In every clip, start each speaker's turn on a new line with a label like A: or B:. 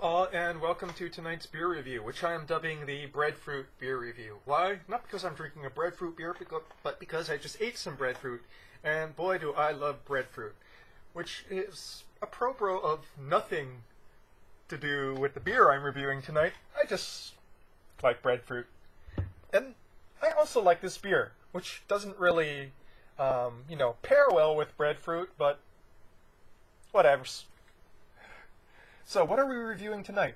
A: all, and welcome to tonight's beer review, which I am dubbing the breadfruit beer review. Why? Not because I'm drinking a breadfruit beer, but because I just ate some breadfruit, and boy do I love breadfruit, which is apropos of nothing to do with the beer I'm reviewing tonight. I just like breadfruit. And I also like this beer, which doesn't really, pair well with breadfruit, but whatevers. So, what are we reviewing tonight?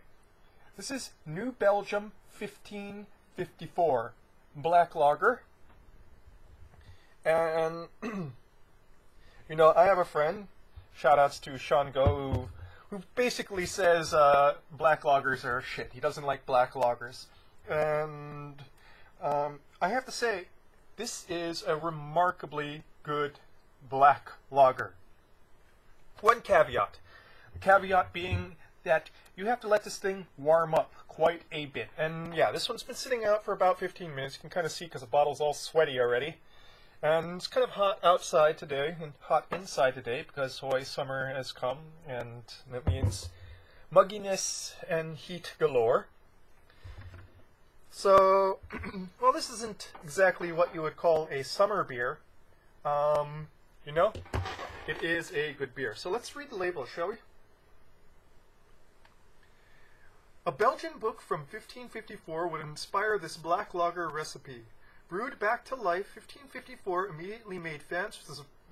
A: This is New Belgium 1554 Black Lager. And, I have a friend, shoutouts to Sean Go, who basically says black lagers are shit. He doesn't like black lagers. And I have to say, this is a remarkably good black lager. One caveat. The caveat being that you have to let this thing warm up quite a bit. And yeah, this one's been sitting out for about 15 minutes. You can kind of see because the bottle's all sweaty already. And it's kind of hot outside today and hot inside today because Hawaii summer has come, and that means mugginess and heat galore. So, well, this isn't exactly what you would call a summer beer. It is a good beer. So let's read the label, shall we? A Belgian book from 1554 would inspire this black lager recipe. Brewed back to life, 1554 immediately made fans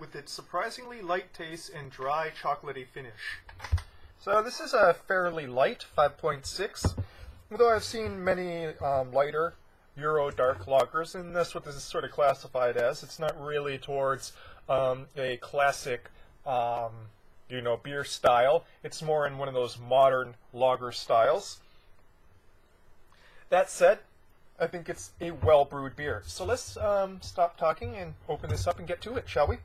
A: with its surprisingly light taste and dry chocolatey finish. So this is a fairly light, 5.6, although I've seen many lighter Euro dark lagers, and that's what this is sort of classified as. It's not really towards a classic beer style. It's more in one of those modern lager styles. That said, I think it's a well-brewed beer. So let's stop talking and open this up and get to it, shall we?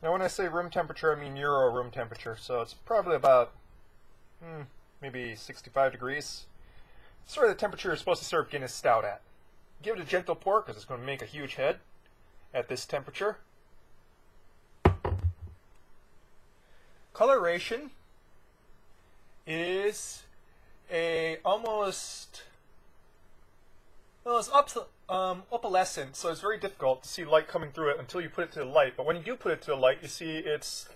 A: Now when I say room temperature, I mean Euro room temperature, so it's probably about maybe 65 degrees. Sort of the temperature you're supposed to serve Guinness Stout at. Give it a gentle pour because it's going to make a huge head at this temperature. Coloration is almost opalescent, so it's very difficult to see light coming through it until you put it to the light. But when you do put it to the light, you see it's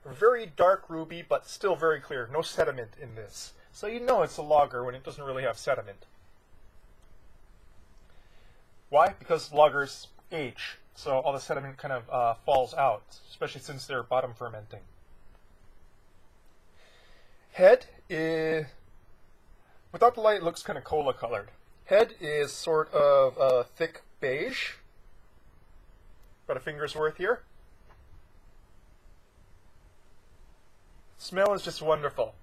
A: very dark ruby, but still very clear. No sediment in this. So you know it's a lager when it doesn't really have sediment. Why? Because lagers age, so all the sediment kind of falls out, especially since they're bottom fermenting. Head is, without the light, it looks kind of cola colored. Head is sort of thick beige. About a finger's worth here. Smell is just wonderful.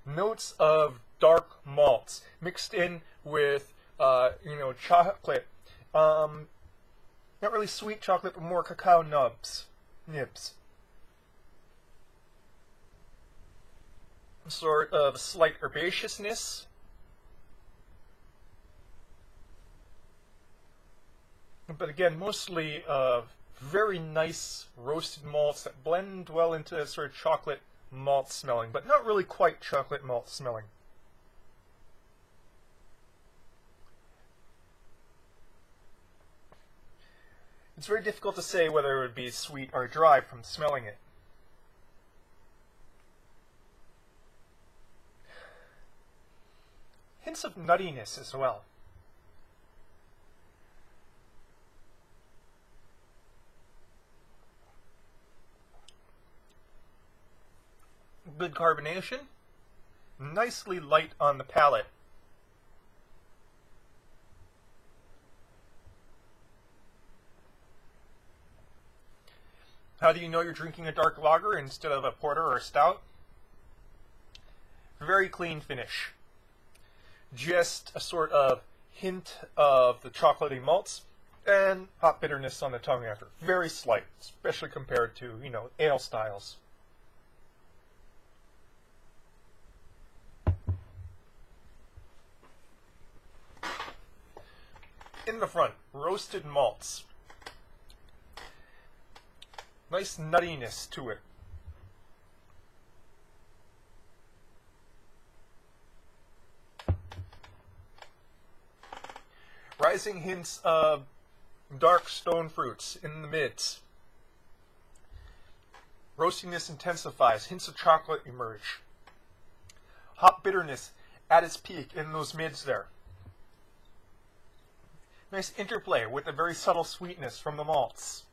A: Notes of dark malts mixed in with, chocolate. Not really sweet chocolate, but more cacao nibs. Sort of slight herbaceousness. But again, mostly very nice roasted malts that blend well into sort of chocolate malt smelling, but not really quite chocolate malt smelling. It's very difficult to say whether it would be sweet or dry from smelling it. Hints of nuttiness as well. Good carbonation, nicely light on the palate. How do you know you're drinking a dark lager instead of a porter or a stout? Very clean finish. Just a sort of hint of the chocolatey malts and hot bitterness on the tongue after. Very slight, especially compared to, ale styles. In the front, roasted malts. Nice nuttiness to it. Rising hints of dark stone fruits in the mids. Roastiness intensifies, hints of chocolate emerge. Hop bitterness at its peak in those mids there. Nice interplay with a very subtle sweetness from the malts.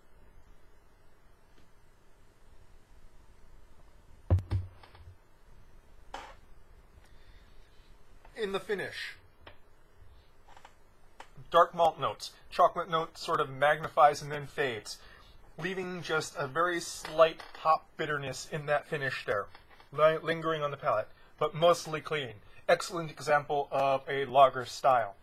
A: In the finish, dark malt notes. Chocolate note sort of magnifies and then fades, leaving just a very slight hop bitterness in that finish there, lingering on the palate, but mostly clean. Excellent example of a lager style.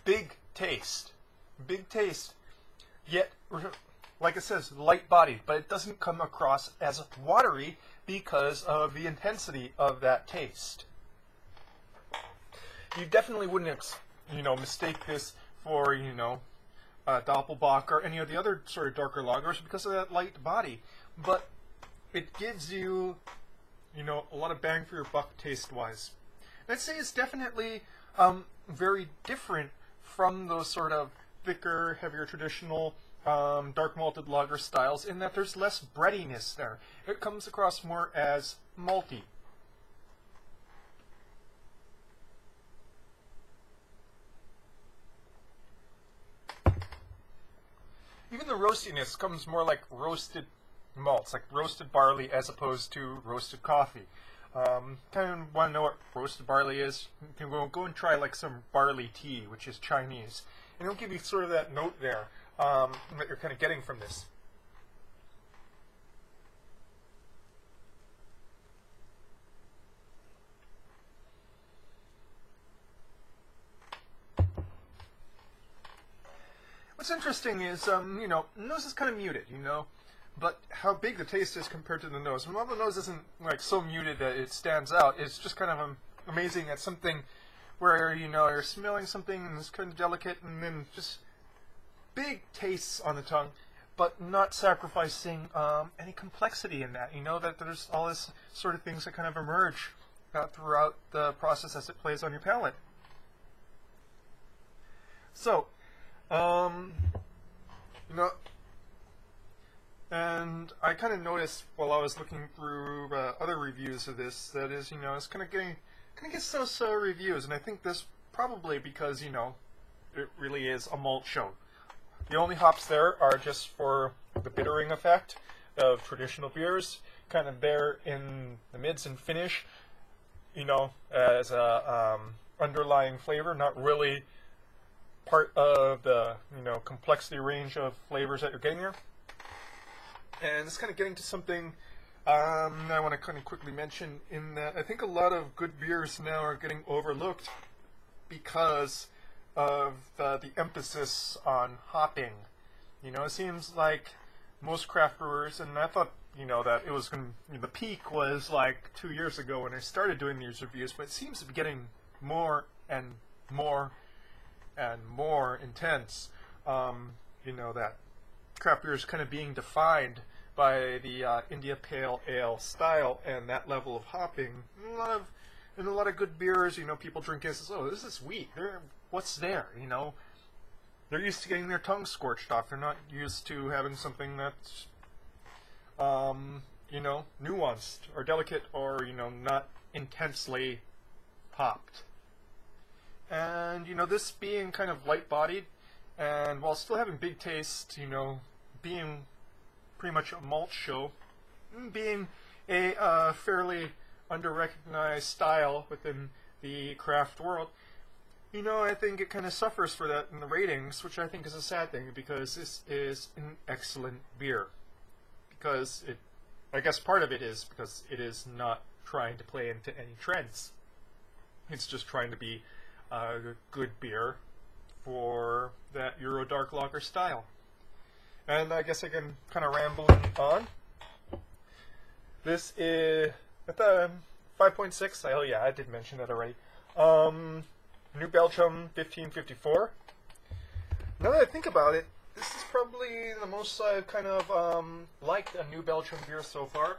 A: Big taste, yet, like it says, light-bodied, but it doesn't come across as watery because of the intensity of that taste. You definitely wouldn't, mistake this for, Doppelbock or any of the other sort of darker lagers because of that light body, but it gives you, a lot of bang for your buck taste-wise. And I'd say it's definitely very different from those sort of thicker, heavier, traditional dark malted lager styles in that there's less breadiness there. It comes across more as malty. Even the roastiness comes more like roasted malts, like roasted barley as opposed to roasted coffee. Kind of want to know what roasted barley is? You can go and try like some barley tea, which is Chinese, and it'll give you sort of that note there that you're kind of getting from this. What's interesting is, nose is kind of muted, but how big the taste is compared to the nose. And while the nose isn't like so muted that it stands out, it's just kind of amazing at something where, you're smelling something and it's kind of delicate and then just big tastes on the tongue, but not sacrificing any complexity in that. That there's all this sort of things that kind of emerge throughout the process as it plays on your palate. So, and I kind of noticed while I was looking through other reviews of this that is, it's kind of getting so-so reviews, and I think this probably because, it really is a malt show. The only hops there are just for the bittering effect of traditional beers, kind of there in the mids and finish, as a underlying flavor, not really part of the complexity range of flavors that you're getting here. And it's kind of getting to something I want to kind of quickly mention, in that I think a lot of good beers now are getting overlooked because of the emphasis on hopping. It seems like most craft brewers, and I thought that it was the peak was like 2 years ago when I started doing these reviews, but it seems to be getting more and more and more intense. That craft beer is kind of being defined by the India Pale Ale style and that level of hopping. In a lot of good beers, people drink it and say, "Oh, this is wheat. What's there?" They're used to getting their tongue scorched off. They're not used to having something that's, nuanced or delicate or not intensely hopped. And, this being kind of light-bodied, and while still having big taste, being pretty much a malt show, being a fairly under-recognized style within the craft world, I think it kind of suffers for that in the ratings, which I think is a sad thing, because this is an excellent beer. Because I guess part of it is because it is not trying to play into any trends. It's just trying to be a good beer for that Euro Dark Lager style. And I guess I can kind of ramble on. This is at the 5.6. Oh yeah, I did mention that already. New Belgium 1554. Now that I think about it, this is probably the most I've kind of liked a New Belgium beer so far.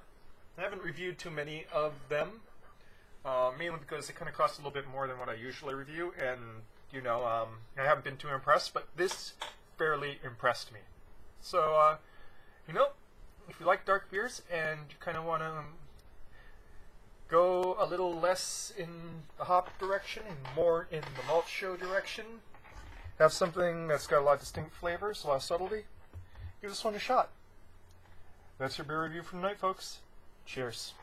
A: I haven't reviewed too many of them, mainly because they kind of cost a little bit more than what I usually review, and you know, I haven't been too impressed, but this fairly impressed me. So, you know, if you like dark beers and you kind of want to go a little less in the hop direction and more in the malt show direction, have something that's got a lot of distinct flavors, a lot of subtlety, give this one a shot. That's your beer review for tonight, folks. Cheers.